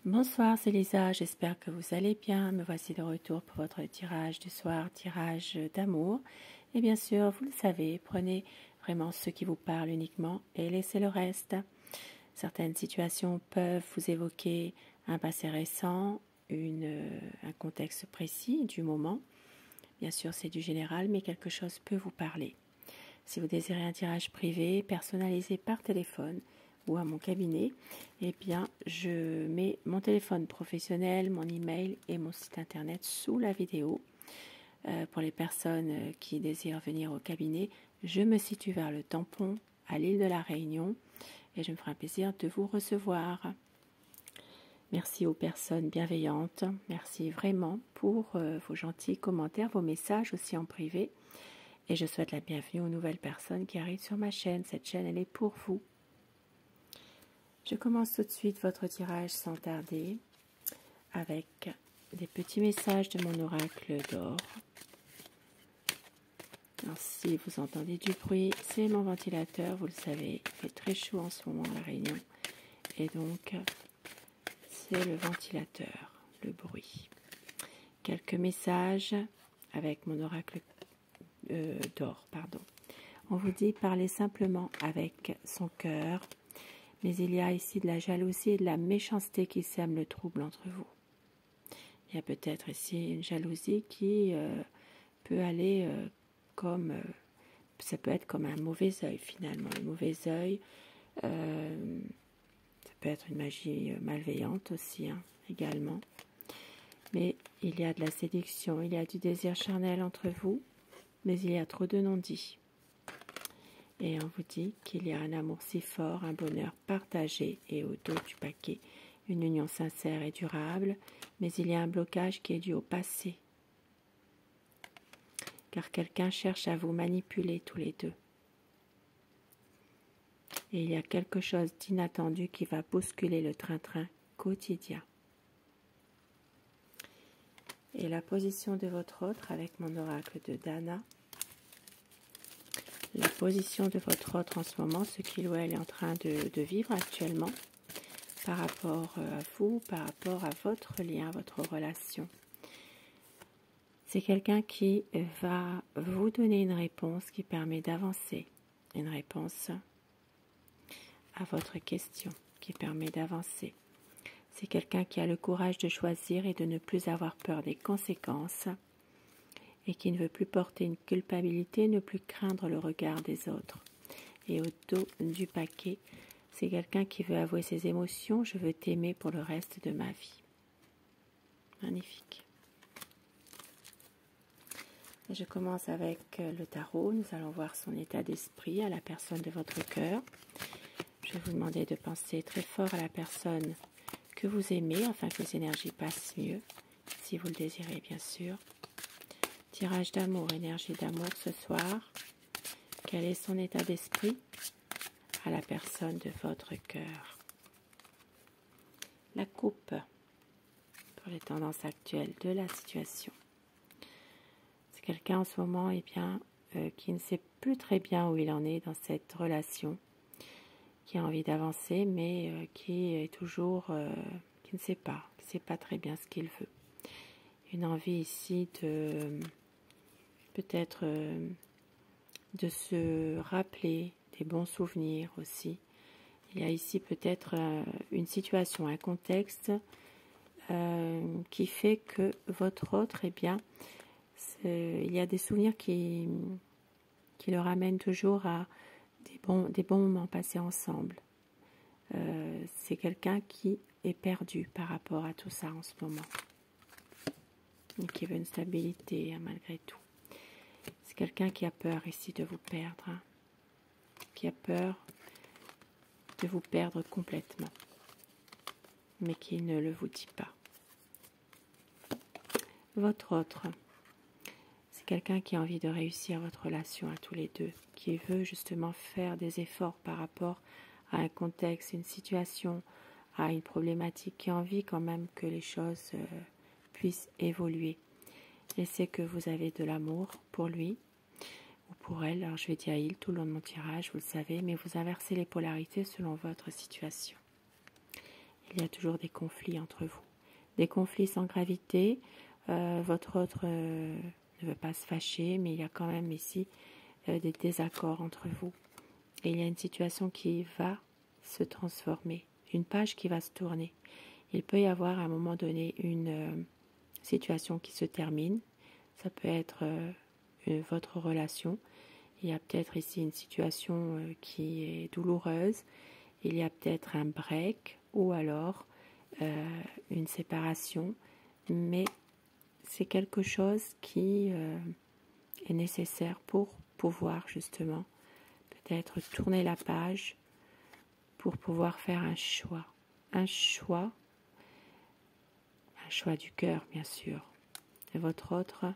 Bonsoir, c'est Lisa, j'espère que vous allez bien. Me voici de retour pour votre tirage du soir, tirage d'amour. Et bien sûr, vous le savez, prenez vraiment ce qui vous parle uniquement et laissez le reste. Certaines situations peuvent vous évoquer un passé récent, un contexte précis du moment. Bien sûr, c'est du général, mais quelque chose peut vous parler. Si vous désirez un tirage privé, personnalisé par téléphone, ou à mon cabinet, eh bien, je mets mon téléphone professionnel, mon email et mon site internet sous la vidéo. Pour les personnes qui désirent venir au cabinet, je me situe vers le Tampon, à l'île de la Réunion, et je me ferai un plaisir de vous recevoir. Merci aux personnes bienveillantes, merci vraiment pour vos gentils commentaires, vos messages aussi en privé, et je souhaite la bienvenue aux nouvelles personnes qui arrivent sur ma chaîne. Cette chaîne, elle est pour vous. Je commence tout de suite votre tirage sans tarder avec des petits messages de mon oracle d'or. Alors si vous entendez du bruit, c'est mon ventilateur, vous le savez, il fait très chaud en ce moment à La Réunion. Et donc, c'est le ventilateur, le bruit. Quelques messages avec mon oracle d'or, pardon. On vous dit parler simplement avec son cœur. Mais il y a ici de la jalousie et de la méchanceté qui sèment le trouble entre vous. Il y a peut-être ici une jalousie qui peut aller ça peut être comme un mauvais œil finalement. Le mauvais œil, ça peut être une magie malveillante aussi, également. Mais il y a de la séduction, il y a du désir charnel entre vous, mais il y a trop de non-dits. Et on vous dit qu'il y a un amour si fort, un bonheur partagé et au dos du paquet, une union sincère et durable, mais il y a un blocage qui est dû au passé. Car quelqu'un cherche à vous manipuler tous les deux. Et il y a quelque chose d'inattendu qui va bousculer le train-train quotidien. Et la position de votre autre avec mon oracle de Dana. La position de votre autre en ce moment, ce qu'il ou elle est en train de vivre actuellement, par rapport à vous, par rapport à votre lien, à votre relation. C'est quelqu'un qui va vous donner une réponse qui permet d'avancer, une réponse à votre question qui permet d'avancer. C'est quelqu'un qui a le courage de choisir et de ne plus avoir peur des conséquences, et qui ne veut plus porter une culpabilité, ne plus craindre le regard des autres. Et au dos du paquet, c'est quelqu'un qui veut avouer ses émotions, je veux t'aimer pour le reste de ma vie. Magnifique. Et je commence avec le tarot, nous allons voir son état d'esprit à la personne de votre cœur. Je vais vous demander de penser très fort à la personne que vous aimez, afin que les énergies passent mieux, si vous le désirez bien sûr. Tirage d'amour, énergie d'amour ce soir. Quel est son état d'esprit à la personne de votre cœur? La coupe pour les tendances actuelles de la situation. C'est quelqu'un en ce moment qui ne sait plus très bien où il en est dans cette relation, qui a envie d'avancer mais qui est toujours, qui ne sait pas très bien ce qu'il veut. Une envie ici de peut-être de se rappeler des bons souvenirs aussi. Il y a ici peut-être une situation, un contexte qui fait que votre autre, il y a des souvenirs qui le ramènent toujours à des bons moments passés ensemble. C'est quelqu'un qui est perdu par rapport à tout ça en ce moment. Et qui veut une stabilité malgré tout. C'est quelqu'un qui a peur ici de vous perdre, qui a peur de vous perdre complètement, mais qui ne le vous dit pas. Votre autre, c'est quelqu'un qui a envie de réussir votre relation à tous les deux, qui veut justement faire des efforts par rapport à un contexte, une situation, à une problématique, qui a envie quand même que les choses puissent évoluer. Et c'est que vous avez de l'amour pour lui ou pour elle. Alors je vais dire il tout le long de mon tirage, vous le savez, mais vous inversez les polarités selon votre situation. il y a toujours des conflits entre vous. Des conflits sans gravité. Votre autre ne veut pas se fâcher, mais il y a quand même ici des désaccords entre vous. Et il y a une situation qui va se transformer, une page qui va se tourner. Il peut y avoir à un moment donné une situation qui se termine. Ça peut être votre relation. Il y a peut-être ici une situation qui est douloureuse. Il y a peut-être un break ou alors une séparation. Mais c'est quelque chose qui est nécessaire pour pouvoir justement peut-être tourner la page pour pouvoir faire un choix. Un choix du cœur, bien sûr. Et votre autre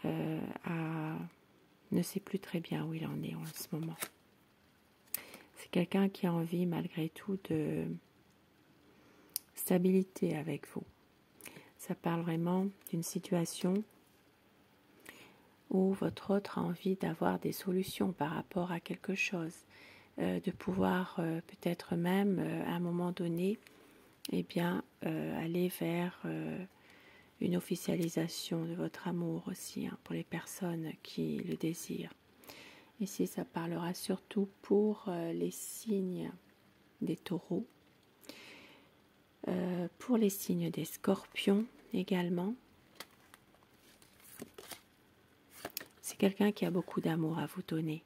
ne sait plus très bien où il en est en ce moment. C'est quelqu'un qui a envie, malgré tout, de stabilité avec vous. Ça parle vraiment d'une situation où votre autre a envie d'avoir des solutions par rapport à quelque chose, de pouvoir peut-être même, à un moment donné, aller vers une officialisation de votre amour aussi, pour les personnes qui le désirent. Ici, ça parlera surtout pour les signes des taureaux, pour les signes des scorpions également. C'est quelqu'un qui a beaucoup d'amour à vous donner.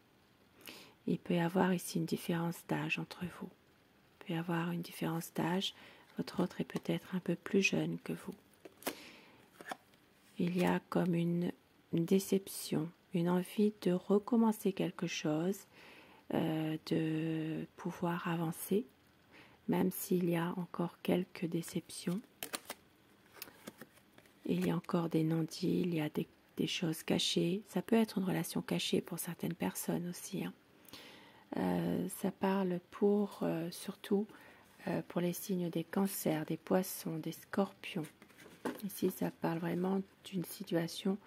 Il peut y avoir ici une différence d'âge entre vous. Il peut y avoir une différence d'âge. Votre autre est peut-être un peu plus jeune que vous. Il y a comme une déception, une envie de recommencer quelque chose, de pouvoir avancer, même s'il y a encore quelques déceptions. Il y a encore des non-dits, il y a des choses cachées. Ça peut être une relation cachée pour certaines personnes aussi. Ça parle surtout pour les signes des cancers, des poissons, des scorpions. Ici, ça parle vraiment d'une situation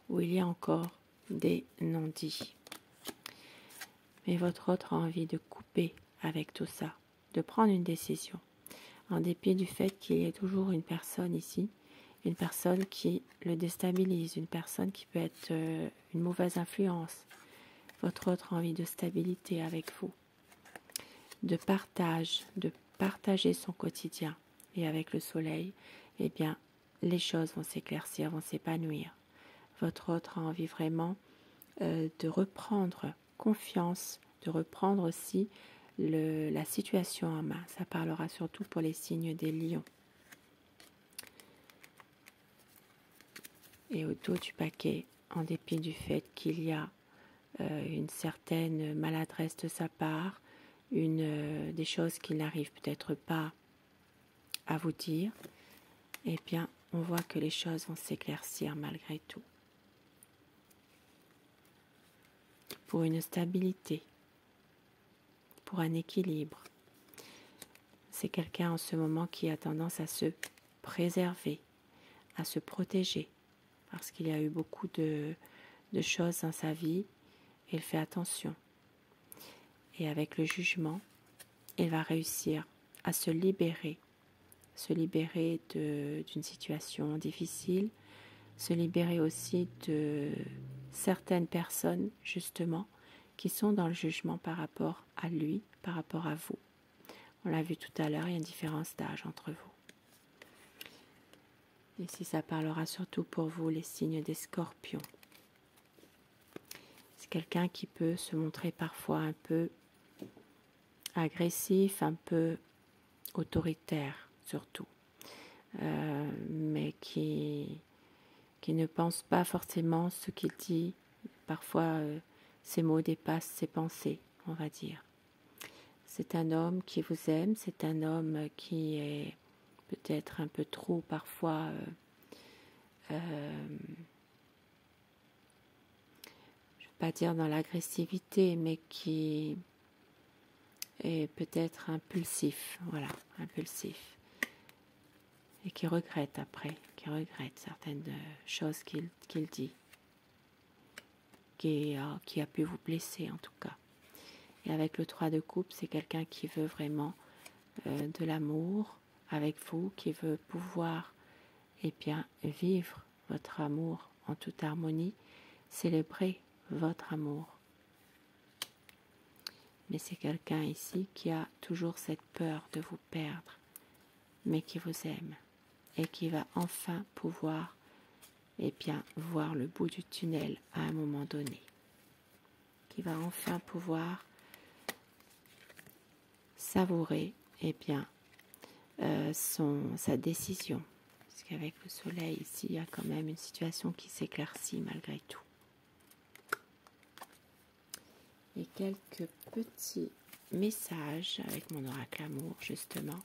où il y a encore des non-dits. Mais votre autre a envie de couper avec tout ça, de prendre une décision, en dépit du fait qu'il y ait toujours une personne ici, une personne qui le déstabilise, une personne qui peut être une mauvaise influence. Votre autre a envie de stabilité avec vous, de partager son quotidien. Et avec le soleil, les choses vont s'éclaircir, vont s'épanouir. Votre autre a envie vraiment de reprendre confiance, de reprendre aussi la situation en main. Ça parlera surtout pour les signes des lions. Et au dos du paquet, en dépit du fait qu'il y a une certaine maladresse de sa part, des choses qu'il n'arrive peut-être pas à vous dire, on voit que les choses vont s'éclaircir malgré tout. Pour une stabilité, pour un équilibre. C'est quelqu'un en ce moment qui a tendance à se préserver, à se protéger, parce qu'il y a eu beaucoup de choses dans sa vie, et il fait attention. Et avec le jugement, il va réussir à se libérer d'une situation difficile, se libérer aussi de certaines personnes, justement, qui sont dans le jugement par rapport à lui, par rapport à vous. On l'a vu tout à l'heure, il y a une différence d'âge entre vous. Ici, ça parlera surtout pour vous, les signes des scorpions. C'est quelqu'un qui peut se montrer parfois un peu agressif, un peu autoritaire surtout, mais qui ne pense pas forcément ce qu'il dit. Parfois, ses mots dépassent ses pensées, on va dire. C'est un homme qui vous aime, c'est un homme qui est peut-être un peu trop parfois je ne vais pas dire dans l'agressivité, mais qui est peut-être impulsif, impulsif, et qui regrette après, certaines choses qu'il dit, qui a pu vous blesser en tout cas. Et avec le 3 de coupe, c'est quelqu'un qui veut vraiment de l'amour avec vous, qui veut pouvoir bien, vivre votre amour en toute harmonie, célébrer votre amour. Mais c'est quelqu'un ici qui a toujours cette peur de vous perdre, mais qui vous aime et qui va enfin pouvoir bien, voir le bout du tunnel à un moment donné. Qui va enfin pouvoir savourer bien, sa décision. Parce qu'avec le soleil ici, il y a quand même une situation qui s'éclaircit malgré tout. Et quelques petits messages avec mon oracle amour, justement.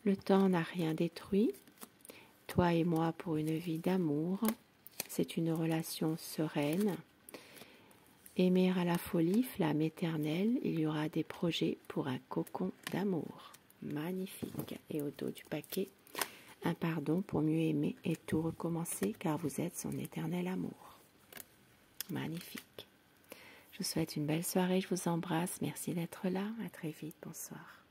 Le temps n'a rien détruit. Toi et moi pour une vie d'amour. C'est une relation sereine. Aimer à la folie, flamme éternelle. Il y aura des projets pour un cocon d'amour. Magnifique. Et au dos du paquet, un pardon pour mieux aimer et tout recommencer car vous êtes son éternel amour. Magnifique. Je vous souhaite une belle soirée, je vous embrasse. Merci d'être là. À très vite. Bonsoir.